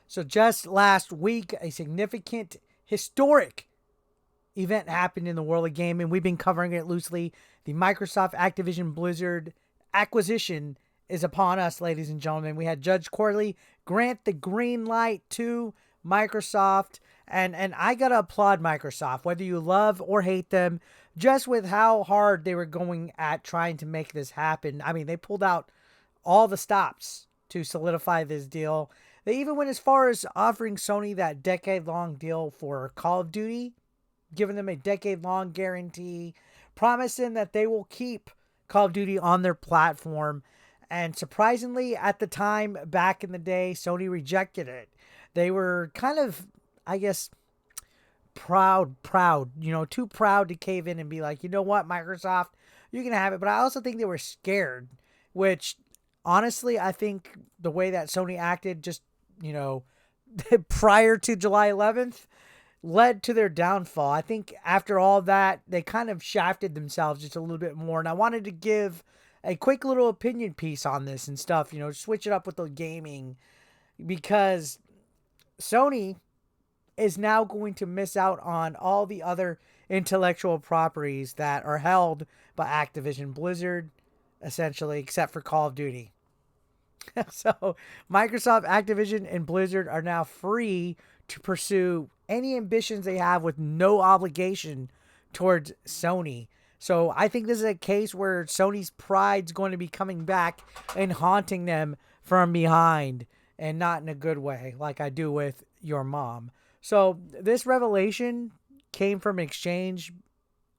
So just last week, a significant, historic event happened in the world of gaming. We've been covering it loosely. The Microsoft-Activision Blizzard acquisition is upon us, ladies and gentlemen. We had Judge Corley grant the green light to Microsoft. And I got to applaud Microsoft, whether you love or hate them, just with how hard they were going at trying to make this happen. I mean, they pulled out all the stops to solidify this deal. They even went as far as offering Sony that decade-long deal for Call of Duty, giving them a decade-long guarantee, promising that they will keep Call of Duty on their platform. And surprisingly, at the time, back in the day, Sony rejected it. They were kind of, I guess, proud, too proud to cave in and be like, you know what, Microsoft, you can have it. But I also think they were scared, which honestly, I think the way that Sony acted just, prior to July 11th led to their downfall. I think after all that, they kind of shafted themselves just a little bit more. And I wanted to give a quick little opinion piece on this and stuff, switch it up with the gaming, because Sony is now going to miss out on all the other intellectual properties that are held by Activision Blizzard, essentially, except for Call of Duty. So Microsoft, Activision, and Blizzard are now free to pursue any ambitions they have with no obligation towards Sony. So I think this is a case where Sony's pride's going to be coming back and haunting them from behind, and not in a good way, like I do with your mom. So this revelation came from an exchange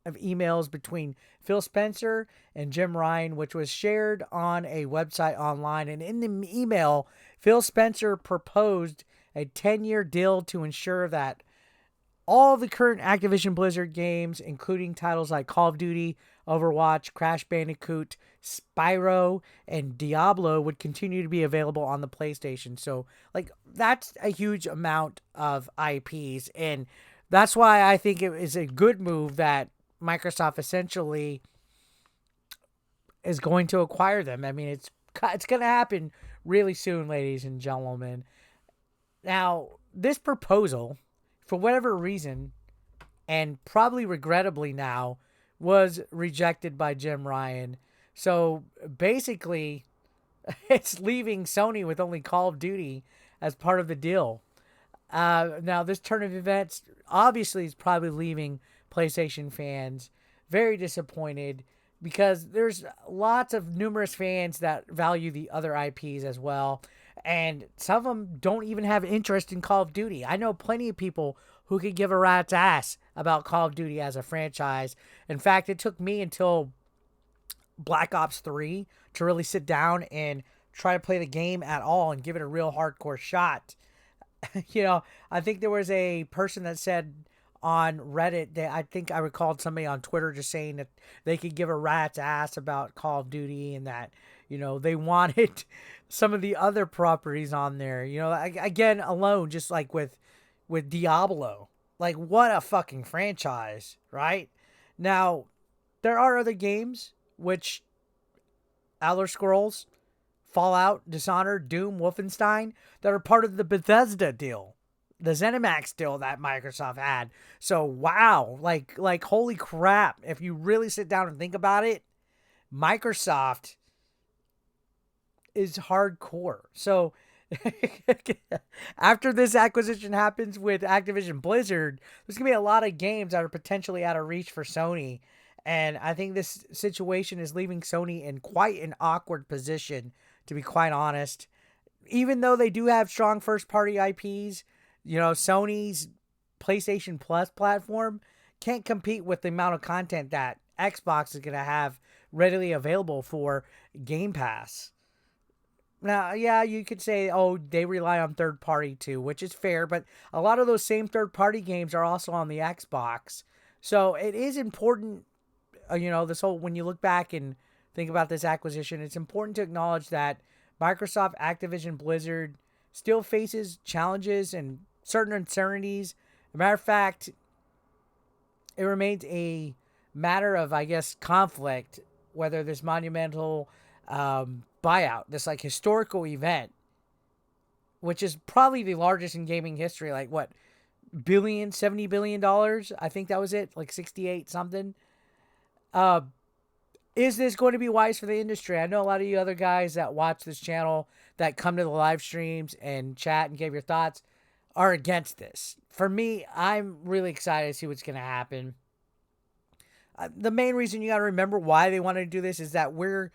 of emails between Phil Spencer and Jim Ryan, which was shared on a website online. And in the email, Phil Spencer proposed a 10-year deal to ensure that all the current Activision Blizzard games, including titles like Call of Duty, Overwatch, Crash Bandicoot, Spyro, and Diablo, would continue to be available on the PlayStation. So, that's a huge amount of IPs. And that's why I think it is a good move that Microsoft essentially is going to acquire them. I mean, it's going to happen really soon, ladies and gentlemen. Now, this proposal, for whatever reason, and probably regrettably now, was rejected by Jim Ryan. So basically, it's leaving Sony with only Call of Duty as part of the deal. Now, this turn of events obviously is probably leaving PlayStation fans very disappointed, because there's lots of numerous fans that value the other IPs as well. And some of them don't even have interest in Call of Duty. I know plenty of people who could give a rat's ass about Call of Duty as a franchise. In fact, it took me until Black Ops 3 to really sit down and try to play the game at all and give it a real hardcore shot. I think there was a person that said on Reddit that I think I recalled somebody on Twitter just saying that they could give a rat's ass about Call of Duty, and that, they wanted some of the other properties on there. Again, alone, just like with Diablo. Like, what a fucking franchise, right? Now, there are other games, which Elder Scrolls, Fallout, Dishonored, Doom, Wolfenstein, that are part of the Bethesda deal, the ZeniMax deal that Microsoft had. So, wow, like holy crap. If you really sit down and think about it, Microsoft is hardcore. So, after this acquisition happens with Activision Blizzard, there's going to be a lot of games that are potentially out of reach for Sony. And I think this situation is leaving Sony in quite an awkward position, to be quite honest. Even though they do have strong first-party IPs, Sony's PlayStation Plus platform can't compete with the amount of content that Xbox is going to have readily available for Game Pass. Now, yeah, you could say, oh, they rely on third-party too, which is fair, but a lot of those same third-party games are also on the Xbox. So it is important, this whole, when you look back and think about this acquisition, it's important to acknowledge that Microsoft, Activision, Blizzard still faces challenges and certain uncertainties. As a matter of fact, it remains a matter of, I guess, conflict, whether this monumental buyout, this historical event, which is probably the largest in gaming history. Like what, $70 billion? I think that was it, like 68 something. Uh, is this going to be wise for the industry? I know a lot of you other guys that watch this channel that come to the live streams and chat and give your thoughts are against this. For me, I'm really excited to see what's going to happen. The main reason you got to remember why they wanted to do this is that we're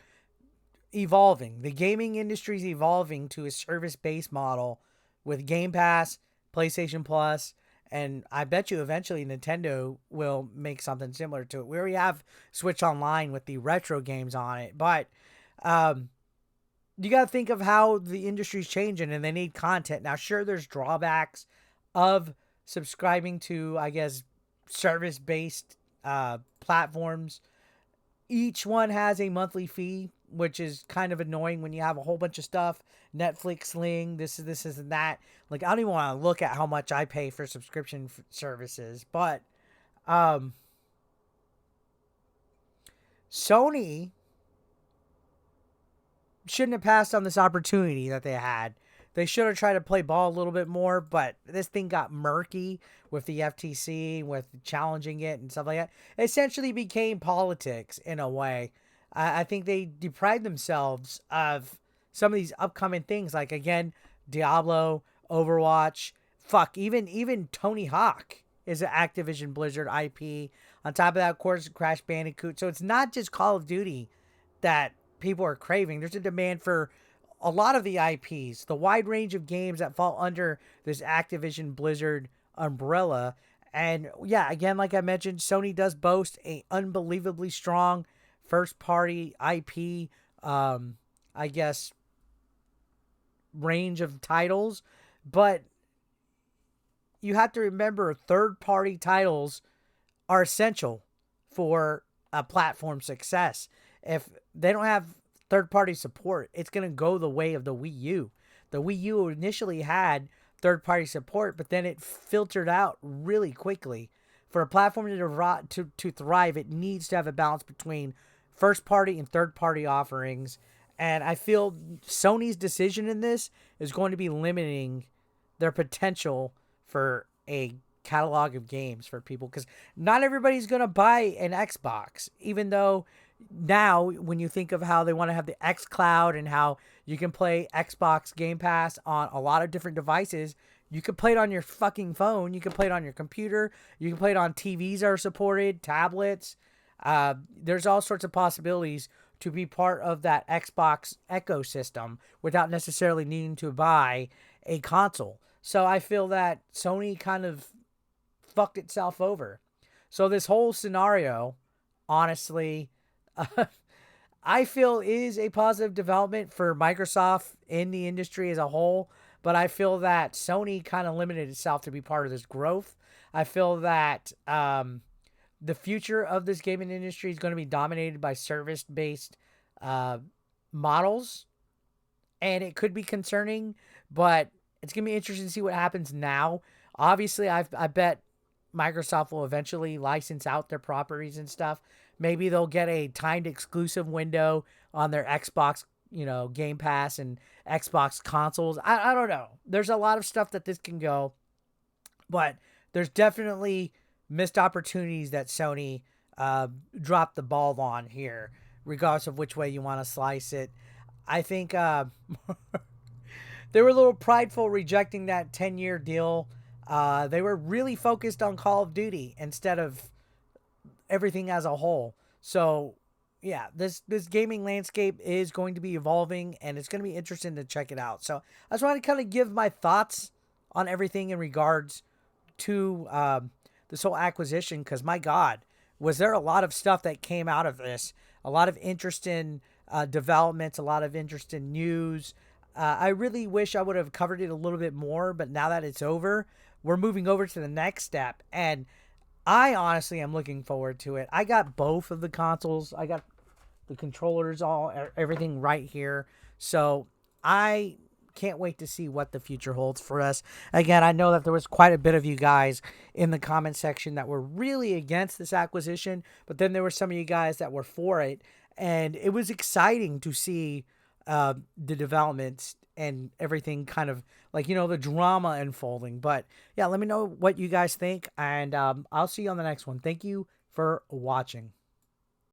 evolving. The gaming industry is evolving to a service-based model with Game Pass, PlayStation Plus, and I bet you eventually Nintendo will make something similar to it. We already have Switch Online with the retro games on it, but you got to think of how the industry's changing and they need content. Now, sure, there's drawbacks of subscribing to, I guess, service-based platforms. Each one has a monthly fee, which is kind of annoying when you have a whole bunch of stuff. Netflix, Sling, this, and that. Like, I don't even want to look at how much I pay for subscription services. But Sony shouldn't have passed on this opportunity that they had. They should have tried to play ball a little bit more, but this thing got murky with the FTC, with challenging it and stuff like that. It essentially became politics in a way. I think they deprived themselves of some of these upcoming things, like, again, Diablo, Overwatch, even Tony Hawk is an Activision Blizzard IP. On top of that, of course, Crash Bandicoot. So it's not just Call of Duty that people are craving. There's a demand for a lot of the IPs, the wide range of games that fall under this Activision Blizzard umbrella. And yeah, again, like I mentioned, Sony does boast a unbelievably strong first party IP, I guess, range of titles. But you have to remember, third party titles are essential for a platform success. If they don't have third-party support, it's going to go the way of the Wii U. The Wii U initially had third-party support, but then it filtered out really quickly. For a platform to thrive, it needs to have a balance between first-party and third-party offerings. And I feel Sony's decision in this is going to be limiting their potential for a catalog of games for people, because not everybody's going to buy an Xbox, even though now when you think of how they want to have the xCloud and how you can play Xbox Game Pass on a lot of different devices, you can play it on your fucking phone, you can play it on your computer, you can play it on TVs that are supported, tablets. There's all sorts of possibilities to be part of that Xbox ecosystem without necessarily needing to buy a console. So I feel that Sony kind of fucked itself over. So this whole scenario, honestly, I feel is a positive development for Microsoft in the industry as a whole, but I feel that Sony kind of limited itself to be part of this growth. I feel that the future of this gaming industry is going to be dominated by service-based models, and it could be concerning, but it's going to be interesting to see what happens now. Obviously, I bet Microsoft will eventually license out their properties and stuff. Maybe they'll get a timed exclusive window on their Xbox, Game Pass and Xbox consoles. I don't know. There's a lot of stuff that this can go, but there's definitely missed opportunities that Sony dropped the ball on here, regardless of which way you want to slice it. I think they were a little prideful rejecting that 10-year deal. They were really focused on Call of Duty instead of everything as a whole. So yeah, this gaming landscape is going to be evolving, and it's going to be interesting to check it out. So I just want to kind of give my thoughts on everything in regards to this whole acquisition, because my God, was there a lot of stuff that came out of this, a lot of interesting developments, a lot of interesting news. I really wish I would have covered it a little bit more, but now that it's over, we're moving over to the next step, and I honestly am looking forward to it. I got both of the consoles. I got the controllers, everything right here. So I can't wait to see what the future holds for us. Again, I know that there was quite a bit of you guys in the comment section that were really against this acquisition, but then there were some of you guys that were for it, and it was exciting to see the developments and everything kind of like, the drama unfolding. But yeah, let me know what you guys think, and I'll see you on the next one. Thank you for watching.